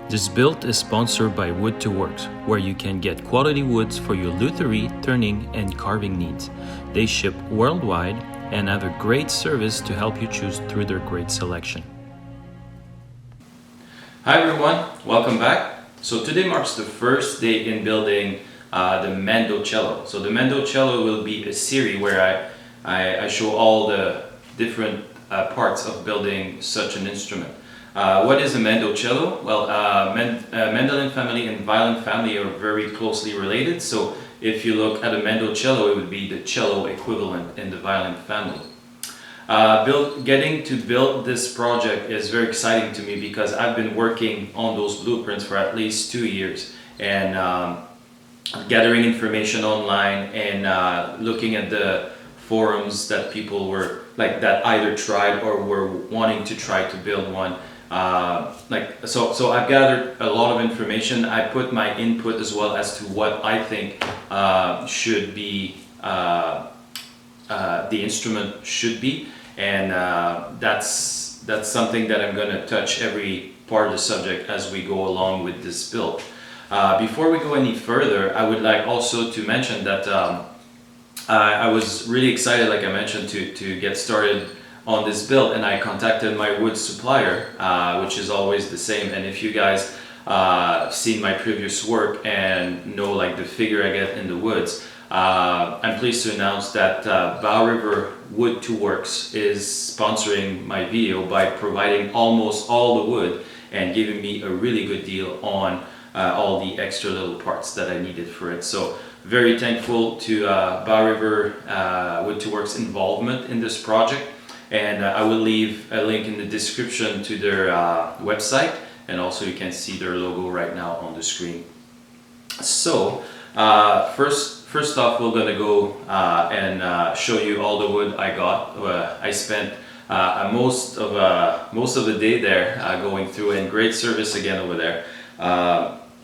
This build is sponsored by Wood2Works, where you can get quality woods for your lutherie, turning, and carving needs. They ship worldwide and have a great service to help you choose through their great selection. Hi everyone, welcome back. So today marks the first day in building the Mandocello. So the Mandocello will be a series where I show all the different parts of building such an instrument. What is a Mandocello? Well, Mendel family and violin family are very closely related. So if you look at a Mandocello, it would be the cello equivalent in the violin family. Getting to build this project is very exciting to me because I've been working on those blueprints for at least 2 years and gathering information online and looking at the forums that people were that either tried or were wanting to try to build one. So I've gathered a lot of information. I put my input as well as to what I think should be the instrument should be, and that's something that I'm going to touch every part of the subject as we go along with this build. Before we go any further, I would like also to mention that I was really excited, like I mentioned, to get started on this build, and I contacted my wood supplier, which is always the same. And if you guys seen my previous work and know the figure I get in the woods, I'm pleased to announce that Bow River Wood2Works is sponsoring my video by providing almost all the wood and giving me a really good deal on all the extra little parts that I needed for it. So very thankful to Bow River Wood2Works involvement in this project. And I will leave a link in the description to their website, and also you can see their logo right now on the screen. So first off, we're gonna go and show you all the wood I got. I spent most of the day there going through, and great service again over there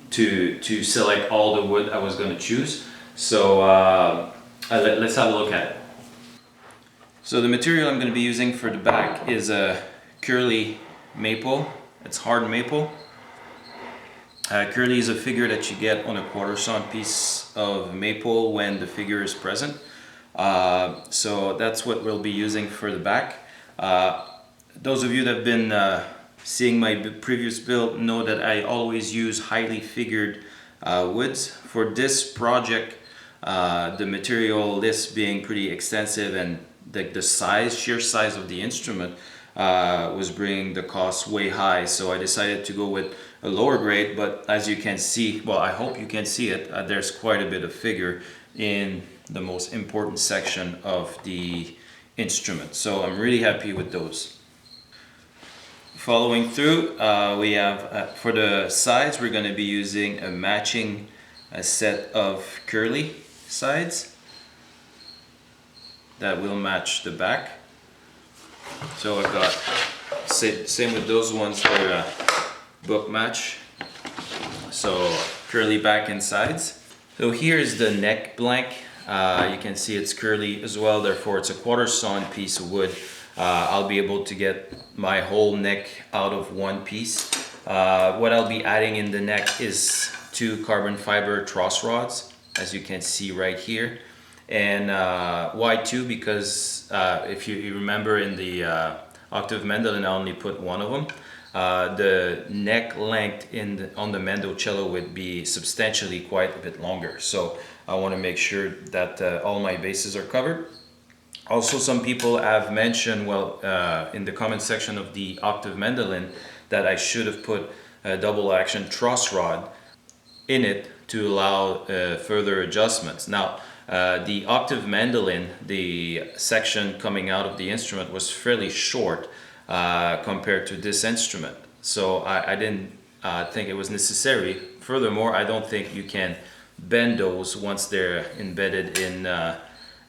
to select all the wood I was going to choose. So let's have a look at it. So the material I'm going to be using for the back is a curly maple. It's hard maple. Curly is a figure that you get on a quarter-sawn piece of maple when the figure is present. So that's what we'll be using for the back. Those of you that have been seeing my previous build know that I always use highly figured woods. For this project, the material list being pretty extensive and the sheer size of the instrument was bringing the cost way high, so I decided to go with a lower grade. But as you can see, well, I hope you can see it, there's quite a bit of figure in the most important section of the instrument, so I'm really happy with those. Following through, we have for the sides, we're going to be using a matching set of curly sides that will match the back. So I've got same with those ones, they're book match. So curly back and sides. So here's the neck blank. You can see it's curly as well, therefore it's a quarter-sawn piece of wood. I'll be able to get my whole neck out of one piece. What I'll be adding in the neck is 2 carbon fiber truss rods, as you can see right here. And why 2? Because if you remember in the octave Mendel, I only put 1 of them. The neck length on the Mandocello would be substantially quite a bit longer. So I want to make sure that all my bases are covered. Also, some people have mentioned, in the comment section of the octave Mendel, that I should have put a double action truss rod in it to allow further adjustments. Now, the octave Mendel, the section coming out of the instrument was fairly short compared to this instrument. So I didn't think it was necessary. Furthermore, I don't think you can bend those once they're embedded in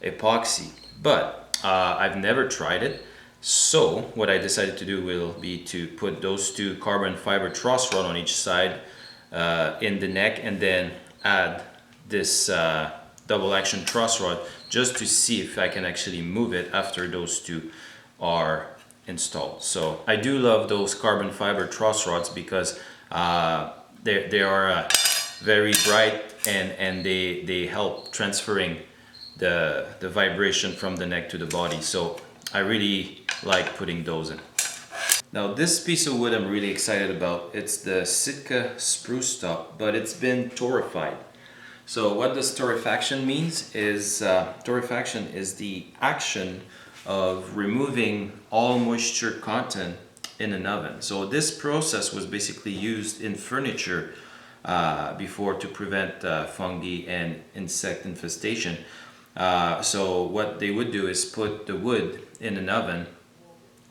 epoxy. But I've never tried it. So what I decided to do will be to put those 2 carbon fiber truss rod on each side in the neck, and then add this double action truss rod just to see if I can actually move it after those 2 are installed. So I do love those carbon fiber truss rods because they are very bright, and they help transferring the vibration from the neck to the body. So I really like putting those in. Now this piece of wood I'm really excited about. It's the Sitka Spruce top, but it's been torrefied. So what does torrefaction means is torrefaction is the action of removing all moisture content in an oven. So this process was basically used in furniture before to prevent fungi and insect infestation. So what they would do is put the wood in an oven,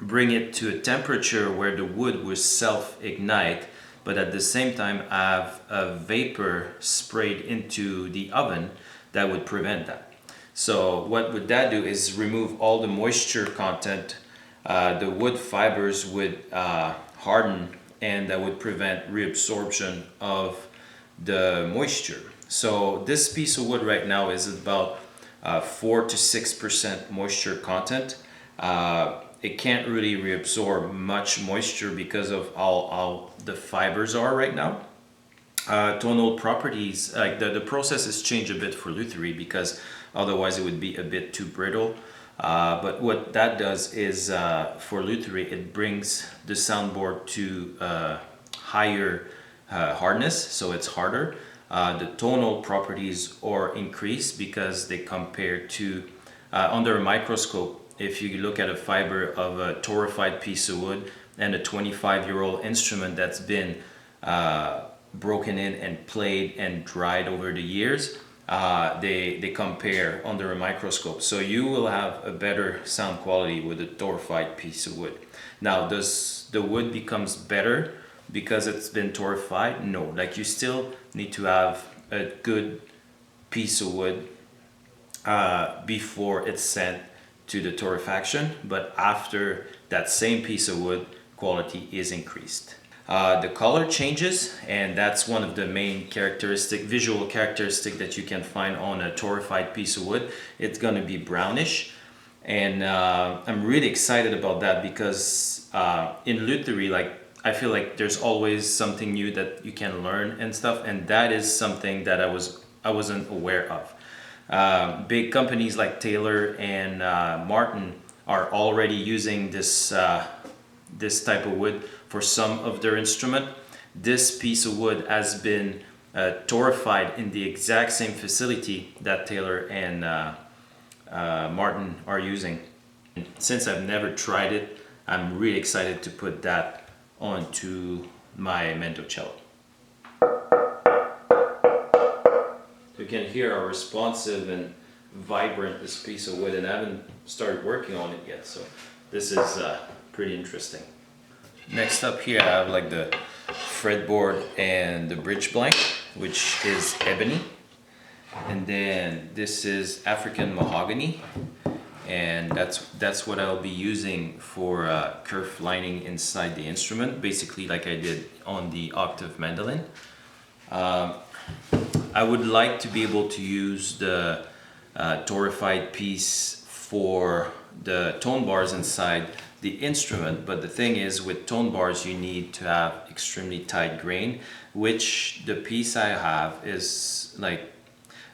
bring it to a temperature where the wood will self-ignite, but at the same time have a vapor sprayed into the oven that would prevent that. So what would that do is remove all the moisture content. The wood fibers would harden, and that would prevent reabsorption of the moisture. So this piece of wood right now is about 4 to 6% moisture content. It can't really reabsorb much moisture because of how the fibers are right now. Tonal properties, like the process has changed a bit for lutherie because otherwise it would be a bit too brittle. But what that does is for lutherie, it brings the soundboard to higher hardness, so it's harder. The tonal properties are increased because they compare to under a microscope. If you look at a fiber of a torrefied piece of wood and a 25-year-old instrument that's been broken in and played and dried over the years, they compare under a microscope. So you will have a better sound quality with a torrefied piece of wood. Now, does the wood becomes better because it's been torrefied? No, like you still need to have a good piece of wood before it's sent to the torrefaction, but after that same piece of wood, quality is increased. The color changes, and that's one of the main visual characteristic that you can find on a torrefied piece of wood. It's gonna be brownish, and I'm really excited about that because in lutherie, like I feel like there's always something new that you can learn and stuff, and that is something that I wasn't aware of. Big companies like Taylor and Martin are already using this type of wood for some of their instrument. This piece of wood has been torrefied in the exact same facility that Taylor and Martin are using. Since I've never tried it, I'm really excited to put that onto my Mandocello. You can hear how responsive and vibrant this piece of wood, and I haven't started working on it yet, so this is pretty interesting. Next up here I have like the fretboard and the bridge blank, which is ebony, and then this is African mahogany, and that's what I'll be using for kerf lining inside the instrument, basically like I did on the octave mandolin. I would like to be able to use the torrefied piece for the tone bars inside the instrument, but the thing is, with tone bars you need to have extremely tight grain, which the piece I have is like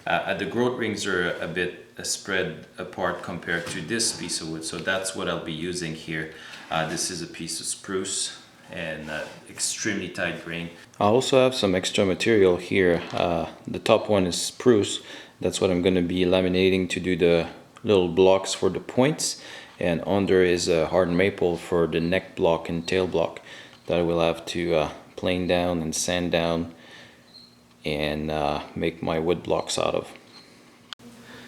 the growth rings are a bit spread apart compared to this piece of wood, so that's what I'll be using here. This is a piece of spruce and extremely tight grain. I also have some extra material here. The top one is spruce. That's what I'm going to be laminating to do the little blocks for the points, and under is a hard maple for the neck block and tail block that I will have to plane down and sand down and make my wood blocks out of.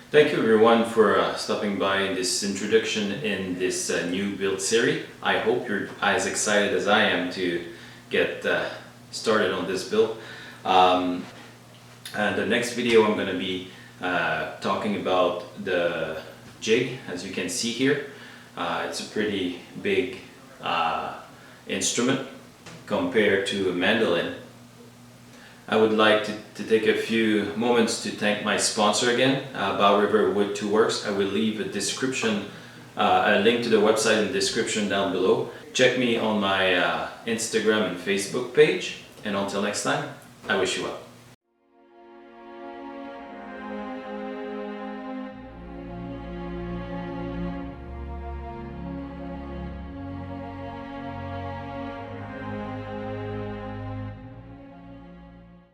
Thank you everyone for stopping by in this introduction in this new build series. I hope you're as excited as I am to get started on this build. And the next video I'm going to be talking about the jig, as you can see here. It's a pretty big instrument compared to a mandolin. I would like to take a few moments to thank my sponsor again, Bow River Wood 2 Works. I will leave a description A link to the website in the description down below. Check me on my Instagram and Facebook page. And until next time, I wish you well.